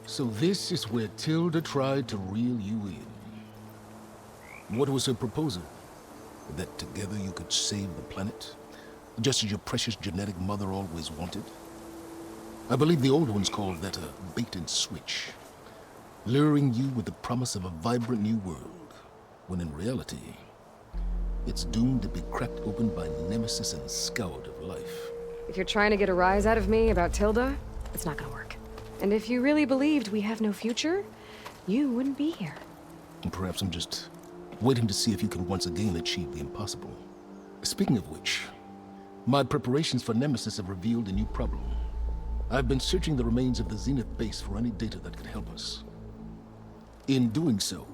So this is where Tilda tried to reel you in. What was her proposal? That together you could save the planet? Just as your precious genetic mother always wanted? I believe the old ones called that a bait and switch. Luring you with the promise of a vibrant new world, when in reality, it's doomed to be cracked open by nemesis and scoured of life. If you're trying to get a rise out of me about Tilda, it's not gonna work. And if you really believed we have no future, you wouldn't be here. And perhaps I'm just waiting to see if you can once again achieve the impossible. Speaking of which, my preparations for Nemesis have revealed a new problem. I've been searching the remains of the Zenith base for any data that could help us. In doing so,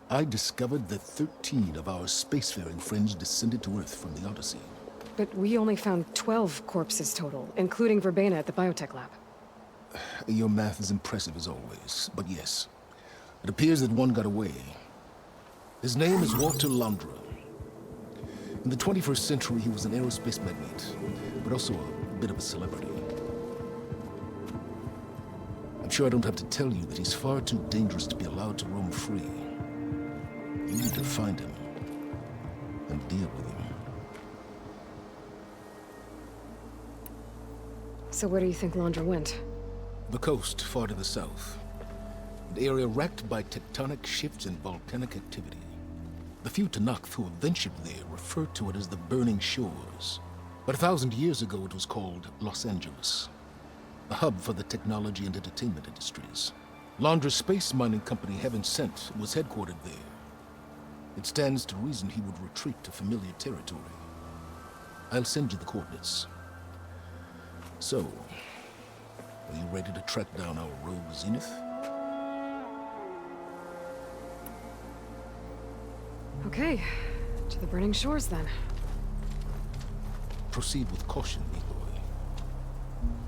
I discovered that 13 of our spacefaring friends descended to Earth from the Odyssey. But we only found 12 corpses total, including Verbena at the biotech lab. Your math is impressive as always, but yes, it appears that one got away. His name is Walter Londra. In the 21st century, he was an aerospace magnate, but also a bit of a celebrity. I'm sure I don't have to tell you that he's far too dangerous to be allowed to roam free. You need to find him and deal with him. So where do you think Londra went? The coast, far to the south. An area racked by tectonic shifts and volcanic activity. The few Tanakh who have ventured there refer to it as the Burning Shores. But 1,000 years ago it was called Los Angeles, a hub for the technology and entertainment industries. Londra's space mining company, Heaven Sent, was headquartered there. It stands to reason he would retreat to familiar territory. I'll send you the coordinates. So, are you ready to track down our rogue Zenith? Okay, to the Burning Shores then. Proceed with caution, Eloy.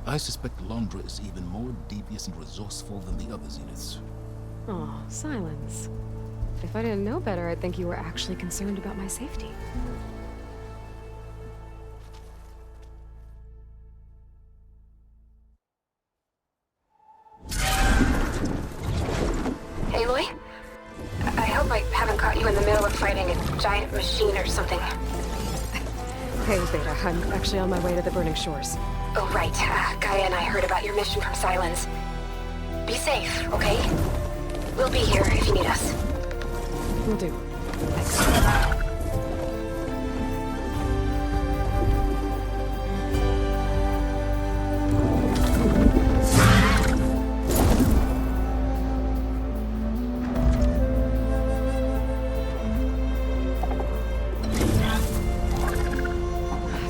I suspect Londra is even more devious and resourceful than the other Zeniths. Oh, silence. If I didn't know better, I'd think you were actually concerned about my safety. Aloy? I hope I haven't caught you in the middle of fighting a giant machine or something. Hey, Beta, I'm actually on my way to the Burning Shores. Oh, right. Gaia and I heard about your mission from Silence. Be safe, okay? We'll be here if you need us. Will do.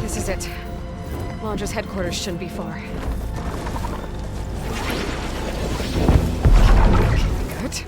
This is it. Londra's headquarters shouldn't be far. Good.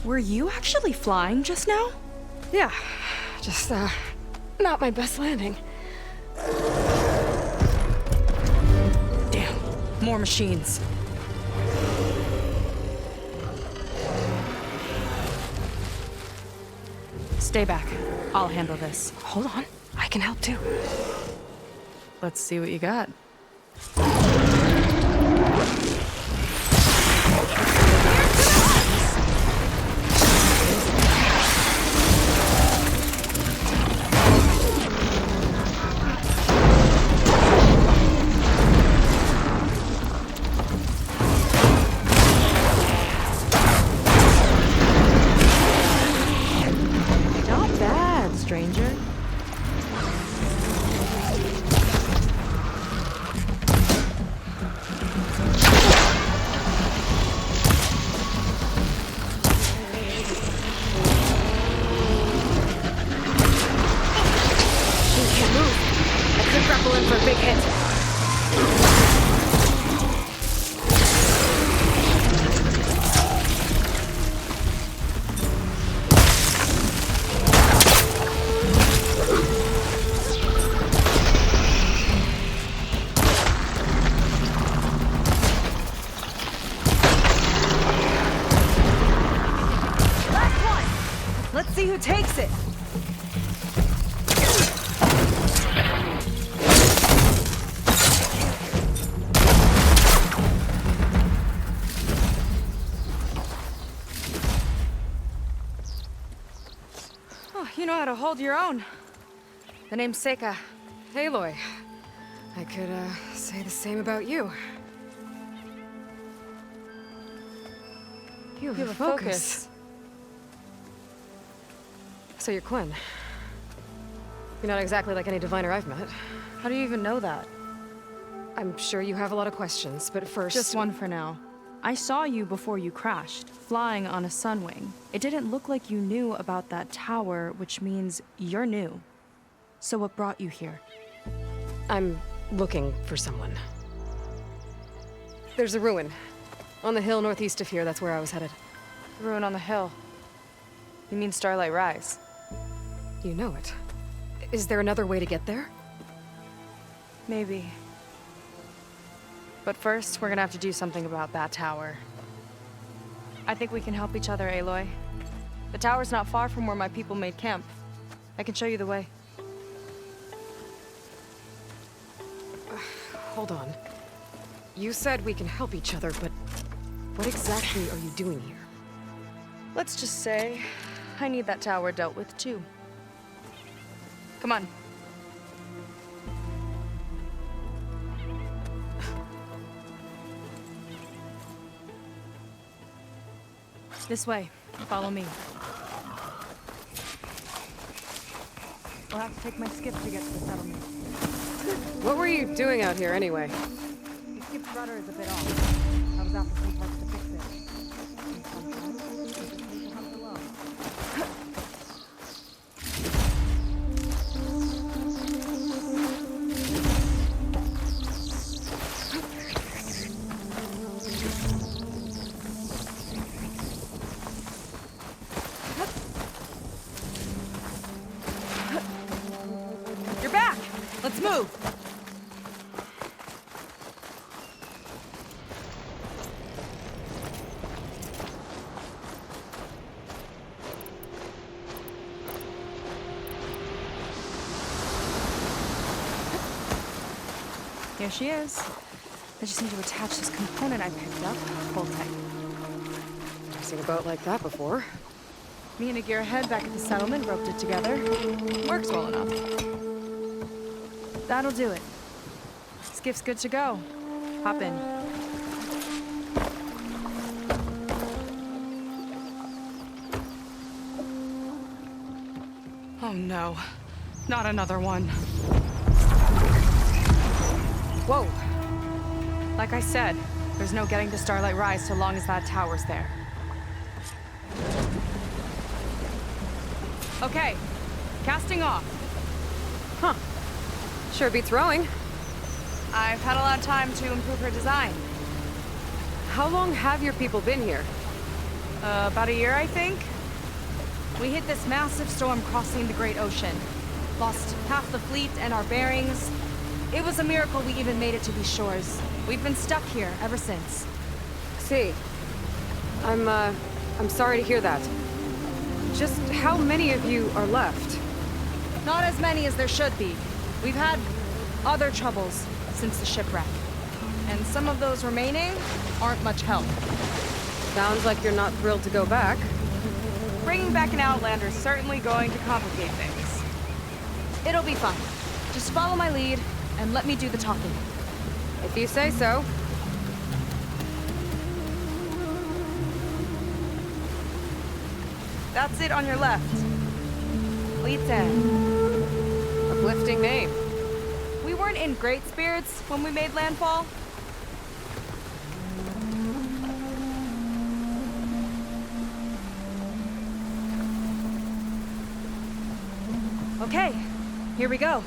Were you actually flying just now? Yeah, just, not my best landing. Damn, more machines. Stay back. I'll handle this. Hold on, I can help too. Let's see what you got. see who takes it. Oh, you know how to hold your own. The name's Seika. Aloy. I could, say the same about you. You have a focus. So you're Quinn. You're not exactly like any diviner I've met. How do you even know that? I'm sure you have a lot of questions, but first... Just one for now. I saw you before you crashed, flying on a sunwing. It didn't look like you knew about that tower, which means you're new. So what brought you here? I'm looking for someone. There's a ruin. On the hill northeast of here, that's where I was headed. Ruin on the hill. You mean Starlight Rise? You know it. Is there another way to get there? Maybe. But first, we're gonna have to do something about that tower. I think we can help each other, Aloy. The tower's not far from where my people made camp. I can show you the way. Hold on. You said we can help each other, but what exactly are you doing here? Let's just say, I need that tower dealt with too. Come on. This way. Follow me. I'll have to take my skip to get to the settlement. What were you doing out here anyway? The skip's rudder is a bit off. I was after some parts to fix it. And sometimes, you just need to hunt alone. You're back! Let's move! Here she is. I just need to attach this component I picked up. Hold tight. I've seen a boat like that before. Me and a gearhead back at the settlement roped it together. Works well enough. That'll do it. Skiff's good to go. Hop in. Oh no. Not another one. Whoa. Like I said, there's no getting to Starlight Rise so long as that tower's there. Okay, casting off. Huh. Sure beats rowing. I've had a lot of time to improve her design. How long have your people been here? About a year, I think. We hit this massive storm crossing the Great Ocean. Lost half the fleet and our bearings. It was a miracle we even made it to these shores. We've been stuck here ever since. See. I'm sorry to hear that. Just how many of you are left? Not as many as there should be. We've had other troubles since the shipwreck. And some of those remaining aren't much help. Sounds like you're not thrilled to go back. Bringing back an Outlander is certainly going to complicate things. It'll be fine. Just follow my lead and let me do the talking. If you say so. That's it on your left. Lead 10. Uplifting name. We weren't in great spirits when we made landfall. Okay, here we go.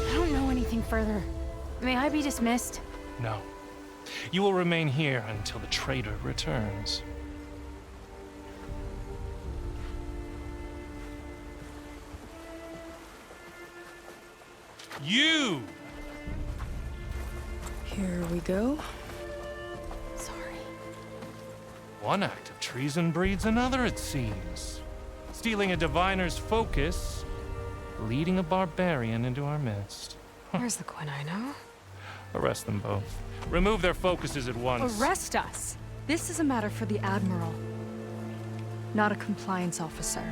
I don't know anything further. May I be dismissed? No. You will remain here until the traitor returns. You! Here we go. Sorry. One act of treason breeds another, it seems. Stealing a diviner's focus, leading a barbarian into our midst. Where's the Quinino? Arrest them both. Remove their focuses at once. Arrest us! This is a matter for the Admiral, not a compliance officer.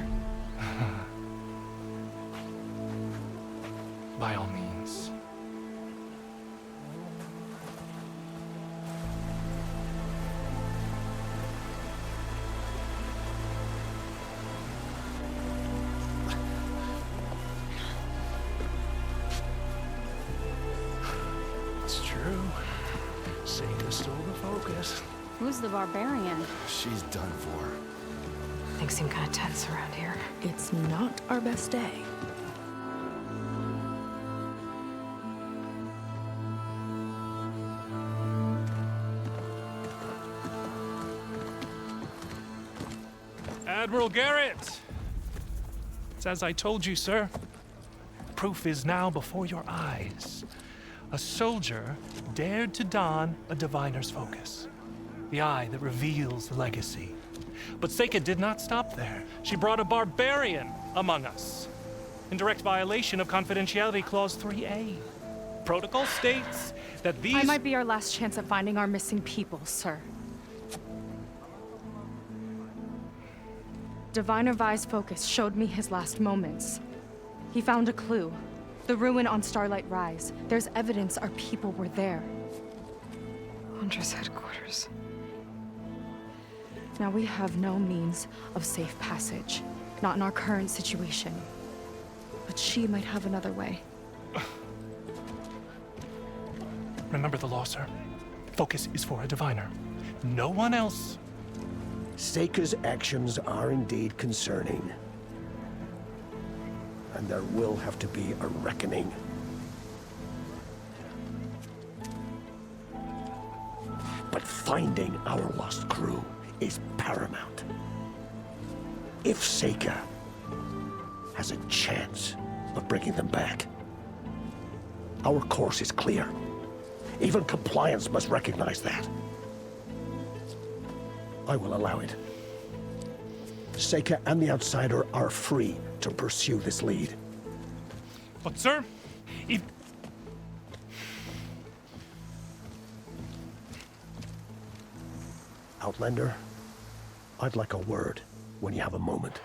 By all means. It's true. Seika stole the focus. Who's the barbarian? She's done for. Things seem kind of tense around here. It's not our best day. Admiral Garrett! It's as I told you, sir. Proof is now before your eyes. A soldier dared to don a diviner's focus. The eye that reveals the legacy. But Seika did not stop there. She brought a barbarian among us. In direct violation of Confidentiality Clause 3A. Protocol states that these... I might be our last chance at finding our missing people, sir. Diviner Vi's focus showed me his last moments. He found a clue. The ruin on Starlight Rise. There's evidence our people were there. Hunter's headquarters. Now we have no means of safe passage. Not in our current situation. But she might have another way. Remember the law, sir. Focus is for a diviner. No one else. Seika's actions are indeed concerning. And there will have to be a reckoning. But finding our lost crew is paramount. If Seika has a chance of bringing them back, our course is clear. Even compliance must recognize that. I will allow it. Seika and the Outsider are free to pursue this lead. But, sir, if... Outlander, I'd like a word when you have a moment.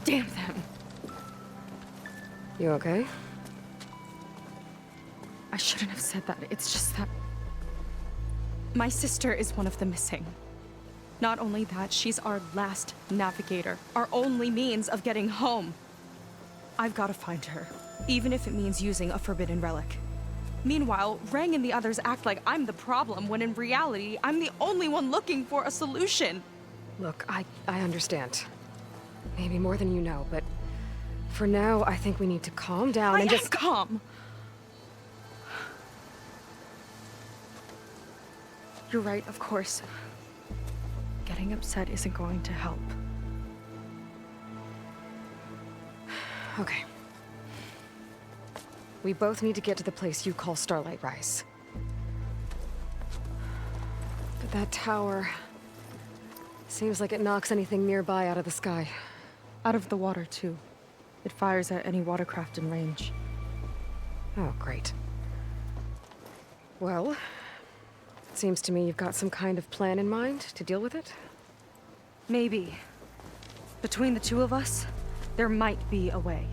Damn them. You okay? I shouldn't have said that. It's just that... my sister is one of the missing. Not only that, she's our last navigator. Our only means of getting home. I've got to find her. Even if it means using a forbidden relic. Meanwhile, Rang and the others act like I'm the problem, when in reality, I'm the only one looking for a solution. Look, I understand. Maybe more than you know, but for now, I think we need to calm down and just... calm. You're right, of course. Getting upset isn't going to help. Okay. We both need to get to the place you call Starlight Rise. But that tower... seems like it knocks anything nearby out of the sky. Out of the water, too. It fires at any watercraft in range. Oh, great. Well, it seems to me you've got some kind of plan in mind to deal with it. Maybe. Between the two of us, there might be a way.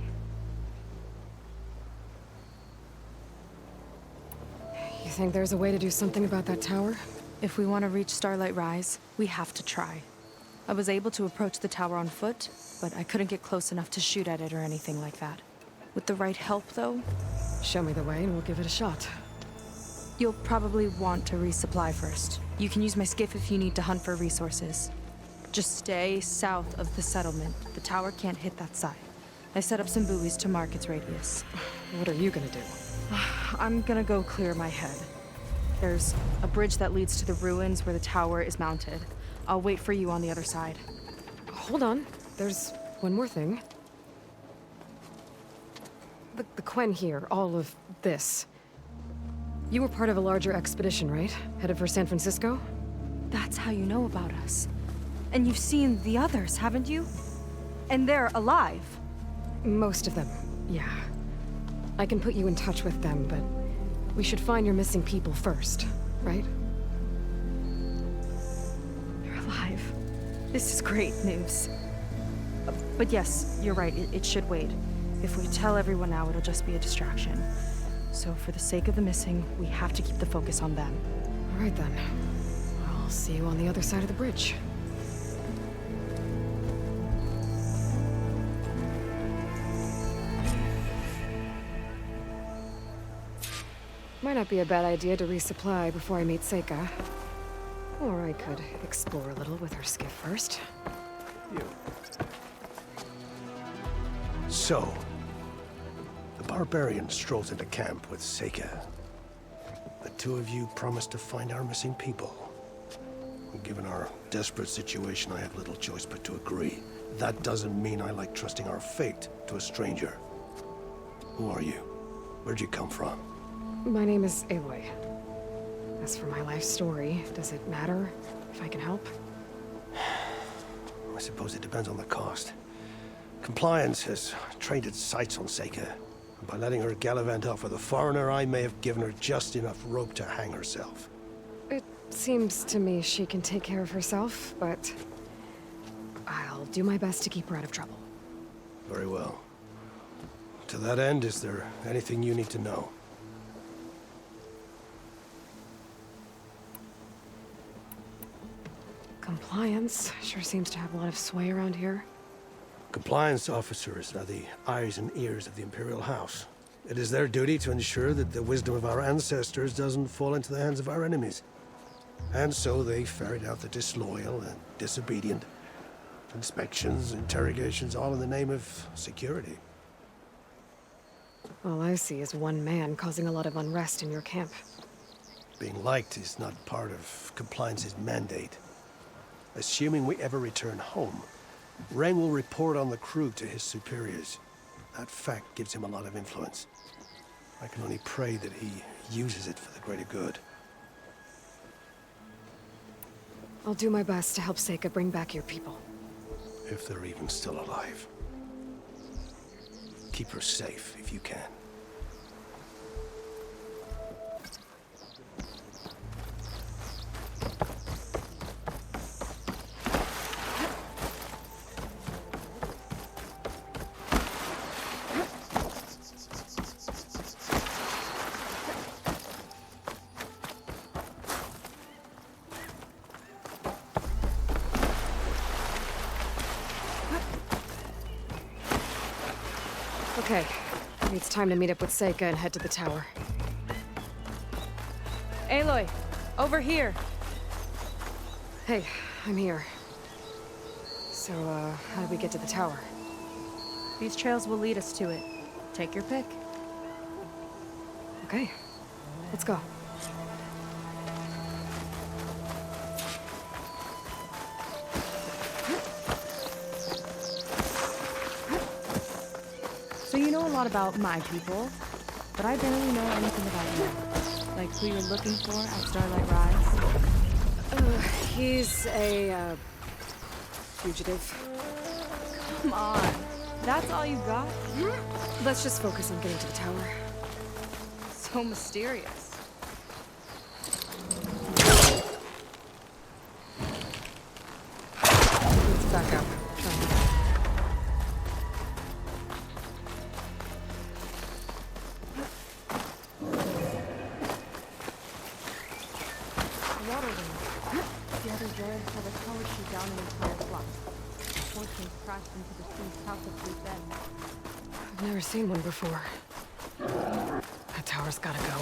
You think there's a way to do something about that tower? If we want to reach Starlight Rise, we have to try. I was able to approach the tower on foot, but I couldn't get close enough to shoot at it or anything like that. With the right help, though... Show me the way and we'll give it a shot. You'll probably want to resupply first. You can use my skiff if you need to hunt for resources. Just stay south of the settlement. The tower can't hit that side. I set up some buoys to mark its radius. What are you gonna do? I'm gonna go clear my head. There's a bridge that leads to the ruins where the tower is mounted. I'll wait for you on the other side. Hold on. There's one more thing. The Quen here, all of this. You were part of a larger expedition, right? Headed for San Francisco? That's how you know about us. And you've seen the others, haven't you? And they're alive. Most of them, yeah. I can put you in touch with them, but we should find your missing people first, right? They're alive. This is great news. But yes, you're right, it should wait. If we tell everyone now, it'll just be a distraction. So for the sake of the missing, we have to keep the focus on them. All right then. I'll see you on the other side of the bridge. Might not be a bad idea to resupply before I meet Seika. Or I could explore a little with her skiff first. So, the barbarian strolls into camp with Seika. The two of you promised to find our missing people. Given our desperate situation, I have little choice but to agree. That doesn't mean I like trusting our fate to a stranger. Who are you? Where'd you come from? My name is Aloy. As for my life story, does it matter if I can help? I suppose it depends on the cost. Compliance has trained its sights on Seika. And by letting her gallivant off with a foreigner, I may have given her just enough rope to hang herself. It seems to me she can take care of herself, but I'll do my best to keep her out of trouble. Very well. To that end, is there anything you need to know? Compliance sure seems to have a lot of sway around here. Compliance officers are the eyes and ears of the Imperial House. It is their duty to ensure that the wisdom of our ancestors doesn't fall into the hands of our enemies. And so they ferret out the disloyal and disobedient. Inspections, interrogations, all in the name of security. All I see is one man causing a lot of unrest in your camp. Being liked is not part of Compliance's mandate. Assuming we ever return home, Reng will report on the crew to his superiors. That fact gives him a lot of influence. I can only pray that he uses it for the greater good. I'll do my best to help Seika bring back your people. If they're even still alive. Keep her safe if you can. Okay, it's time to meet up with Seika and head to the tower. Aloy, over here. Hey, I'm here. So, how do we get to the tower? These trails will lead us to it. Take your pick. Okay, let's go. So you know a lot about my people, but I barely know anything about you. Like who you're looking for at Starlight Rise. He's a, fugitive. Come on. That's all you got? Let's just focus on getting to the tower. So mysterious. Let's back up. Try and- Water wings. The other day, I had a tower shoot down an entire block. Fortune crashed into the sea south of Blue Bend. I've never seen one before. That tower's gotta go.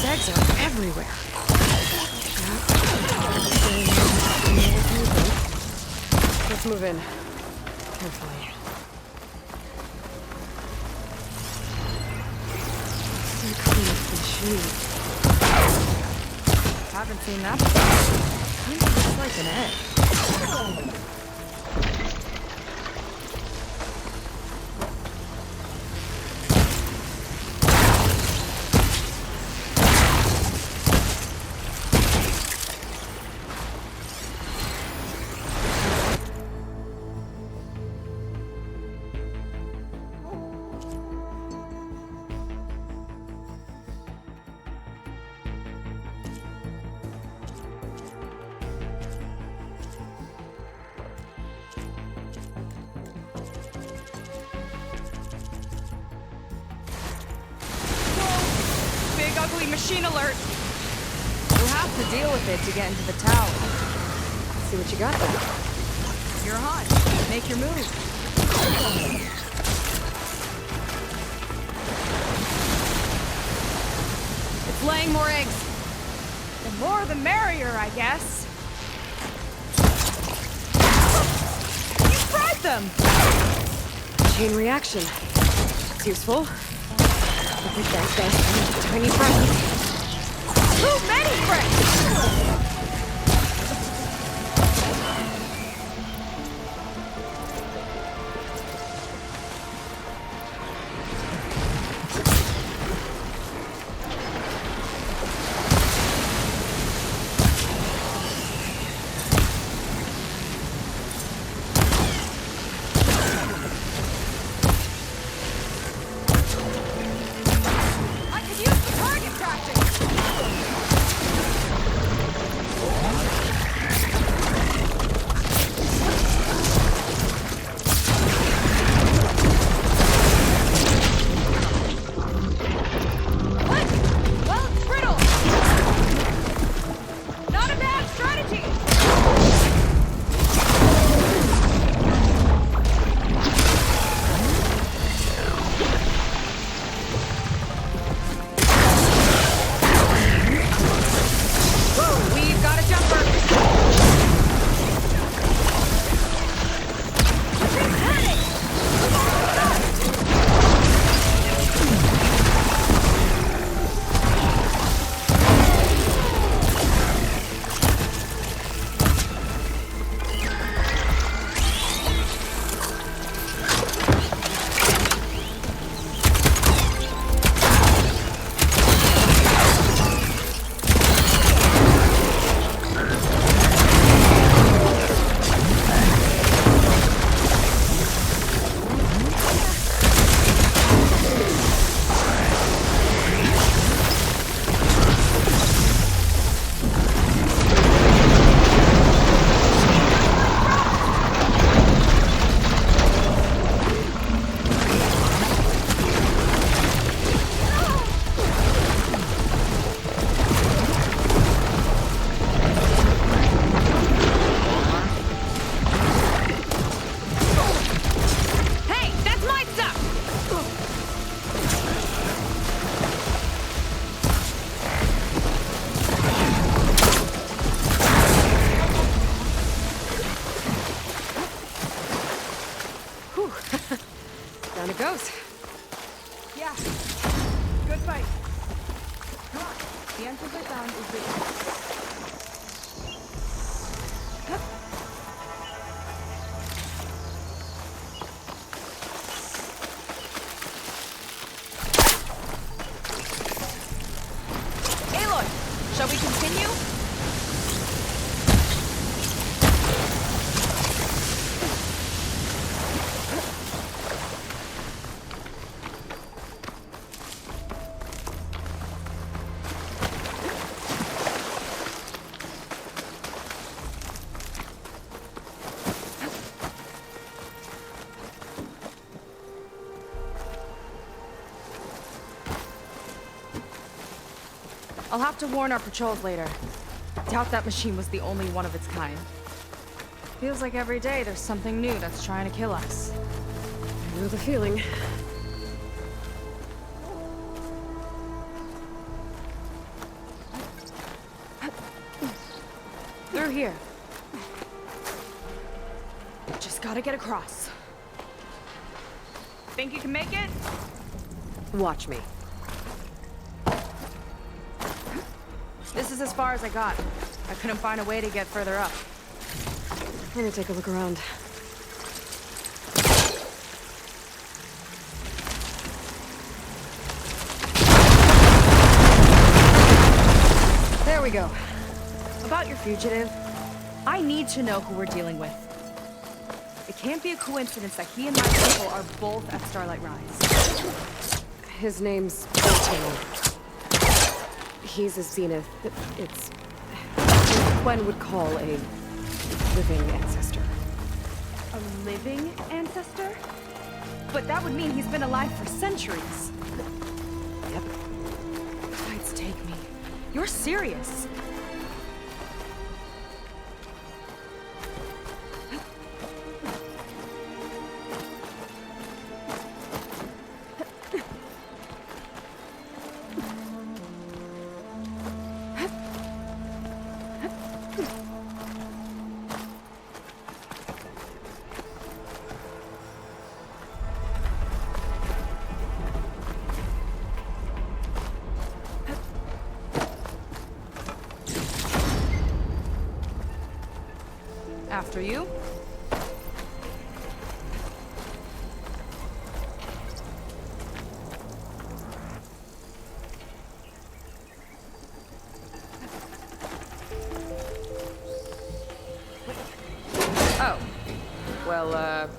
Eggs are everywhere. Let's move in. Carefully. So clean and Haven't seen that before. Kind of looks like an egg. Big ugly machine alert! We'll have to deal with it to get into the tower. See what you got there. You're hot. Make your move. It's laying more eggs. The more the merrier, I guess. You fried them! Chain reaction. It's useful. Look at that tiny friend. Too many friends! Down it goes. Yeah. Good fight. Come on. The entrance I found is this. Aloy, shall we continue? I'll have to warn our patrols later. Doubt that machine was the only one of its kind. Feels like every day there's something new that's trying to kill us. I know the feeling. Through here. Just gotta get across. Think you can make it? Watch me. This is as far as I got. I couldn't find a way to get further up. Let me take a look around. There we go. About your fugitive, I need to know who we're dealing with. It can't be a coincidence that he and my people are both at Starlight Rise. His name's Beltane. He's a zenith. It's what Gwen would call a living ancestor. A living ancestor? But that would mean he's been alive for centuries. Yep. Tides take me. You're serious. After you. Oh. Well,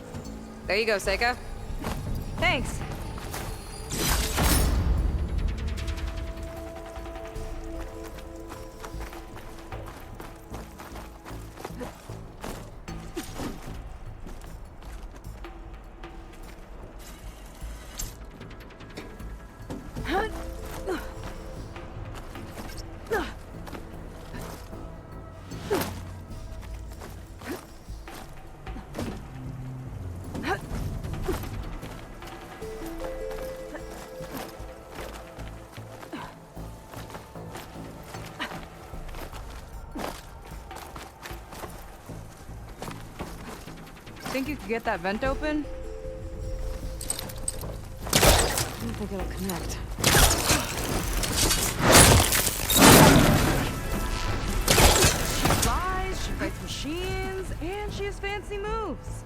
there you go, Seika. Thanks. Think you could get that vent open? I don't think it'll connect. She flies, she fights machines, and she has fancy moves.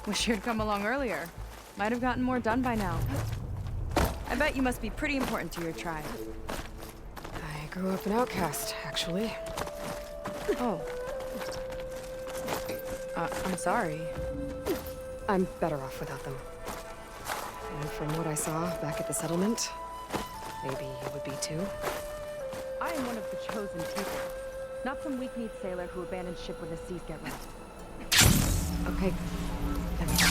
Wish you'd come along earlier. Might have gotten more done by now. I bet you must be pretty important to your tribe. I grew up an outcast, actually. Oh. I'm sorry. I'm better off without them. And from what I saw back at the settlement, maybe you would be too. I am one of the chosen people. Not some weak-kneed sailor who abandoned ship when the seas get rough. Okay. Let me go.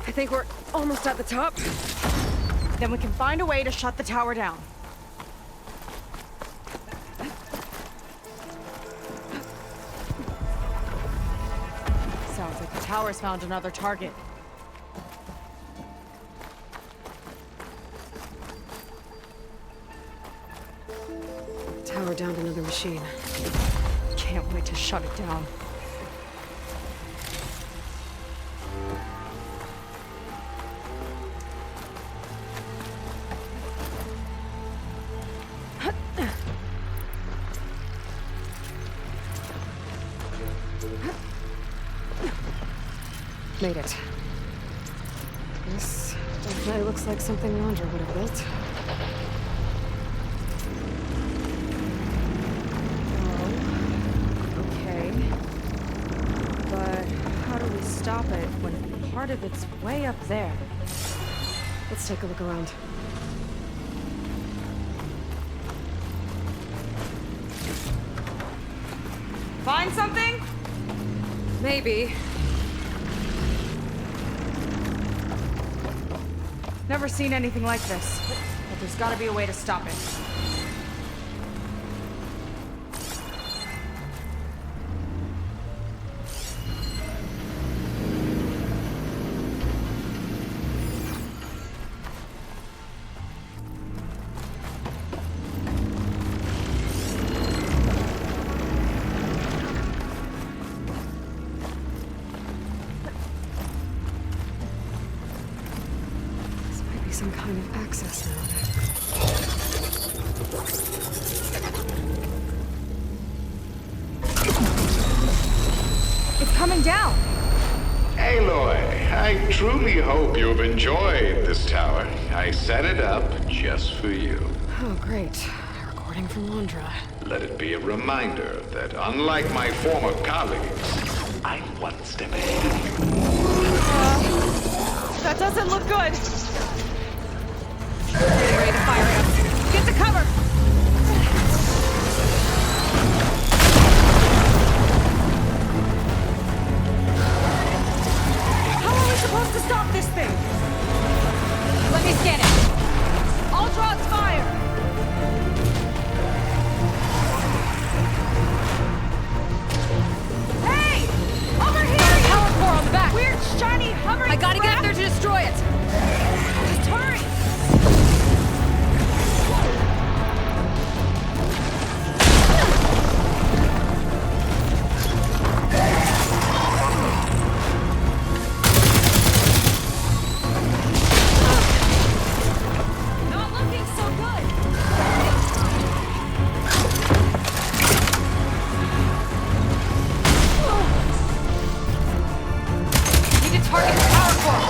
I think we're almost at the top. Then we can find a way to shut the tower down. Sounds like the tower's found another target. Tower downed another machine. Can't wait to shut it down. Made it. This definitely looks like something Rondra would have built. Oh, okay. But how do we stop it when part of it's way up there? Let's take a look around. Find something? Maybe. Never seen anything like this. But there's gotta be a way to stop it. Some kind of access now. It's coming down! Aloy, I truly hope you've enjoyed this tower. I set it up just for you. Oh, great. A recording from Rondra. Let it be a reminder that unlike my former colleagues, I'm one step ahead of you. That doesn't look good! Getting ready to fire him. Get to cover! How are we supposed to stop this thing? Let me scan it. I'll draw its fire! Hey! Over here! Power core on the back! Weird, shiny, hovering I gotta get up there to destroy it! Just hurry! Not looking so good! Need to target the power core!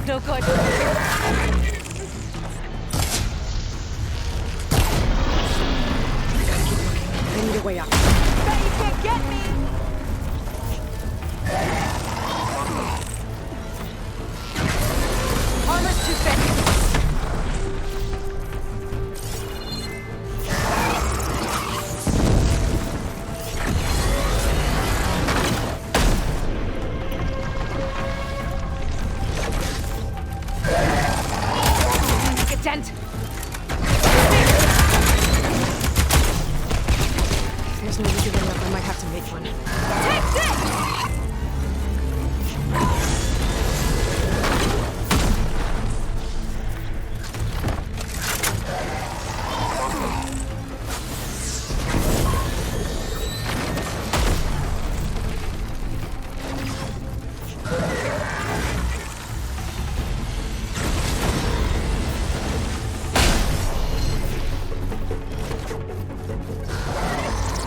No good. I need a way up. Bet you can't get me! Armor's too thick. Make a dent. There's no easy way up. I might have to make one. Take this!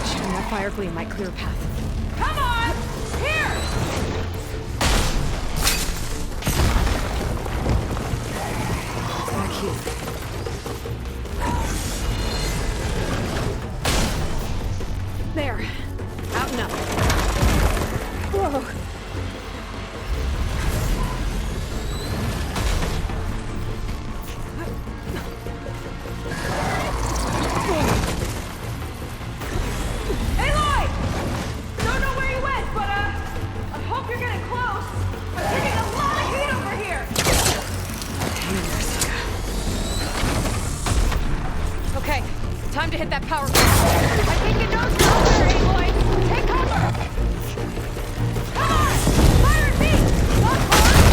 Shooting that fire gleam might clear a path. Come on! Here! Back here. There. Out and up. Whoa. Time to hit that power grid. I think it knows we're up there, Aloy. Take cover! Come on! Fire at me! Walk hard!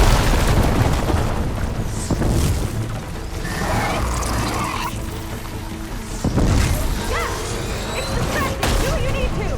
Yeah! It's distracting! Do what you need to!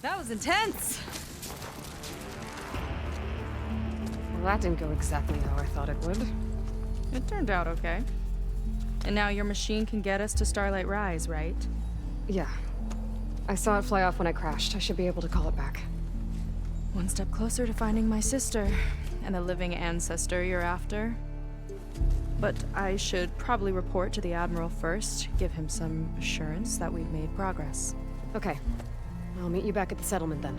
That was intense! Well, that didn't go exactly how I thought it would. It turned out okay. And now your machine can get us to Starlight Rise, right? Yeah. I saw it fly off when I crashed. I should be able to call it back. One step closer to finding my sister, and the living ancestor you're after. But I should probably report to the Admiral first, give him some assurance that we've made progress. Okay. I'll meet you back at the settlement then.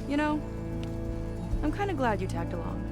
You know, I'm kind of glad you tagged along.